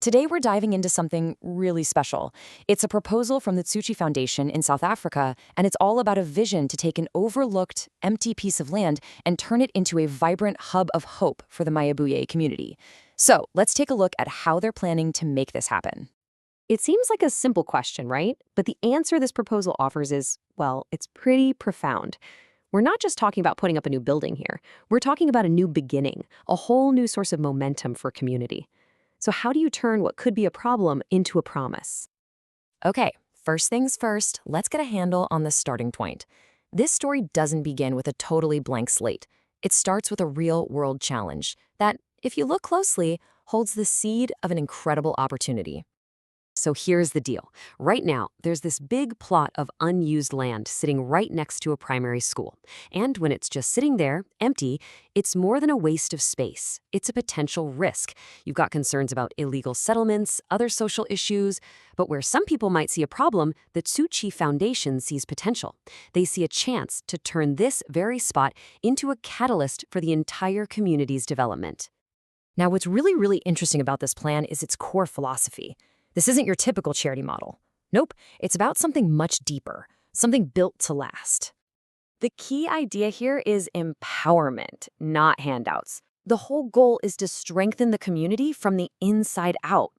Today, we're diving into something really special. It's a proposal from the Tsuchi Foundation in South Africa, and it's all about a vision to take an overlooked, empty piece of land and turn it into a vibrant hub of hope for the Mayibuye community. So, let's take a look at how they're planning to make this happen. It seems like a simple question, right? But the answer this proposal offers is, well, it's pretty profound. We're not just talking about putting up a new building here. We're talking about a new beginning, a whole new source of momentum for community. So how do you turn what could be a problem into a promise? Okay, first things first, let's get a handle on the starting point. This story doesn't begin with a totally blank slate. It starts with a real-world challenge that, if you look closely, holds the seed of an incredible opportunity. So here's the deal. Right now, there's this big plot of unused land sitting right next to a primary school. And when it's just sitting there, empty, it's more than a waste of space. It's a potential risk. You've got concerns about illegal settlements, other social issues, but where some people might see a problem, the Tsuchi Foundation sees potential. They see a chance to turn this very spot into a catalyst for the entire community's development. Now, what's really interesting about this plan is its core philosophy. This isn't your typical charity model. Nope, it's about something much deeper, something built to last. The key idea here is empowerment, not handouts. The whole goal is to strengthen the community from the inside out,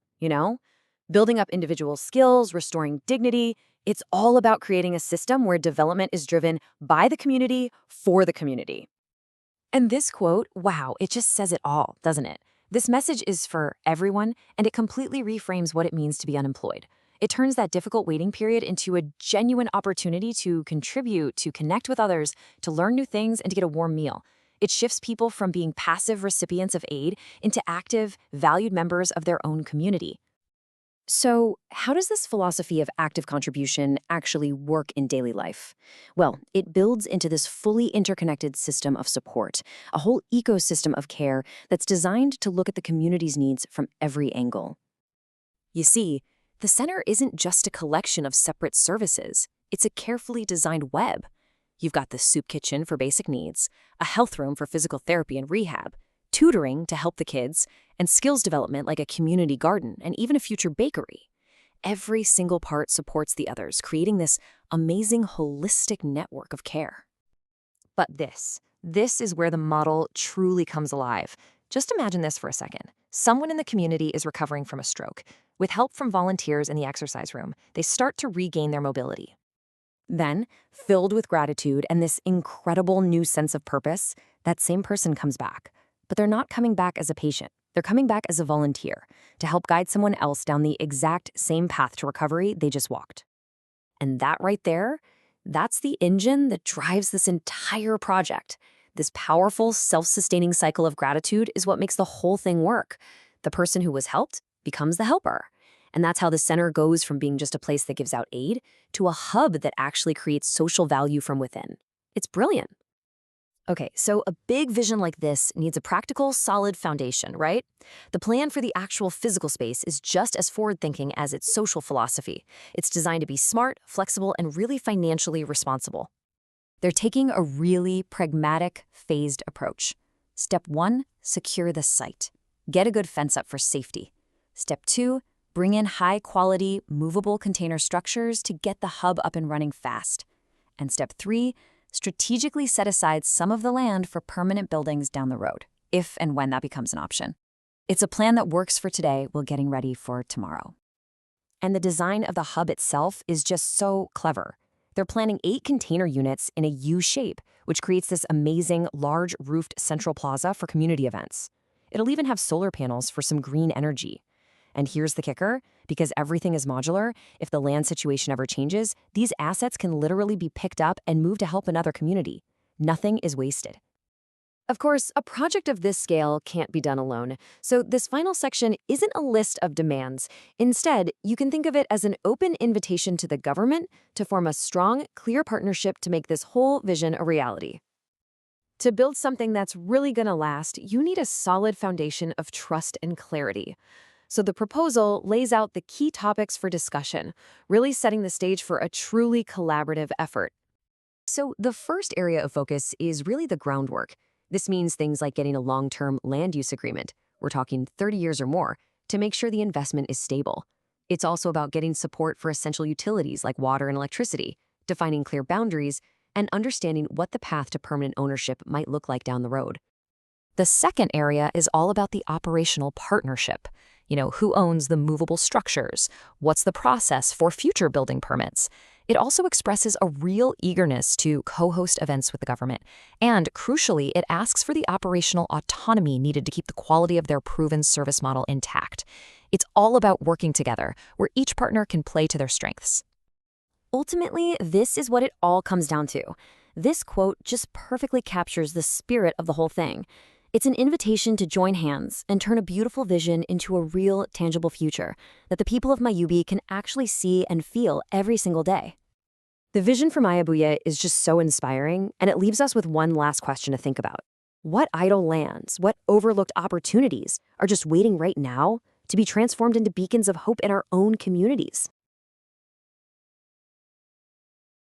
Building up individual skills, restoring dignity. It's all about creating a system where development is driven by the community for the community. And this quote, wow, it just says it all, doesn't it? This message is for everyone, and it completely reframes what it means to be unemployed. It turns that difficult waiting period into a genuine opportunity to contribute, to connect with others, to learn new things, and to get a warm meal. It shifts people from being passive recipients of aid into active, valued members of their own community. So, how does this philosophy of active contribution actually work in daily life? Well, it builds into this fully interconnected system of support, a whole ecosystem of care that's designed to look at the community's needs from every angle. You see, the center isn't just a collection of separate services. It's a carefully designed web. You've got the soup kitchen for basic needs, a health room for physical therapy and rehab, tutoring to help the kids, and skills development like a community garden and even a future bakery. Every single part supports the others, creating this amazing holistic network of care. But this is where the model truly comes alive. Just imagine this for a second. Someone in the community is recovering from a stroke. With help from volunteers in the exercise room, they start to regain their mobility. Then, filled with gratitude and this incredible new sense of purpose, that same person comes back. But they're not coming back as a patient. They're coming back as a volunteer to help guide someone else down the exact same path to recovery they just walked. And that right there, that's the engine that drives this entire project. This powerful, self-sustaining cycle of gratitude is what makes the whole thing work. The person who was helped becomes the helper. And that's how the center goes from being just a place that gives out aid to a hub that actually creates social value from within. It's brilliant. Okay, so a big vision like this needs a practical, solid foundation, right? The plan for the actual physical space is just as forward-thinking as its social philosophy. It's designed to be smart, flexible, and really financially responsible. They're taking a really pragmatic, phased approach. Step 1, secure the site. Get a good fence up for safety. Step 2, bring in high-quality, movable container structures to get the hub up and running fast. And Step 3, strategically set aside some of the land for permanent buildings down the road, if and when that becomes an option. It's a plan that works for today while getting ready for tomorrow. And the design of the hub itself is just so clever. They're planning 8 container units in a U shape, which creates this amazing, large roofed central plaza for community events. It'll even have solar panels for some green energy. And here's the kicker, because everything is modular, if the land situation ever changes, these assets can literally be picked up and moved to help another community. Nothing is wasted. Of course, a project of this scale can't be done alone, so this final section isn't a list of demands. Instead, you can think of it as an open invitation to the government to form a strong, clear partnership to make this whole vision a reality. To build something that's really gonna last, you need a solid foundation of trust and clarity. So the proposal lays out the key topics for discussion, really setting the stage for a truly collaborative effort. So the first area of focus is really the groundwork. This means things like getting a long-term land use agreement, we're talking 30 years or more, to make sure the investment is stable. It's also about getting support for essential utilities like water and electricity, defining clear boundaries, and understanding what the path to permanent ownership might look like down the road. The second area is all about the operational partnership. Who owns the movable structures? What's the process for future building permits? It also expresses a real eagerness to co-host events with the government. And crucially, it asks for the operational autonomy needed to keep the quality of their proven service model intact. It's all about working together, where each partner can play to their strengths. Ultimately, this is what it all comes down to. This quote just perfectly captures the spirit of the whole thing. It's an invitation to join hands and turn a beautiful vision into a real, tangible future that the people of Mayibuye can actually see and feel every single day. The vision for Mayibuye is just so inspiring, and it leaves us with one last question to think about. What idle lands, what overlooked opportunities are just waiting right now to be transformed into beacons of hope in our own communities?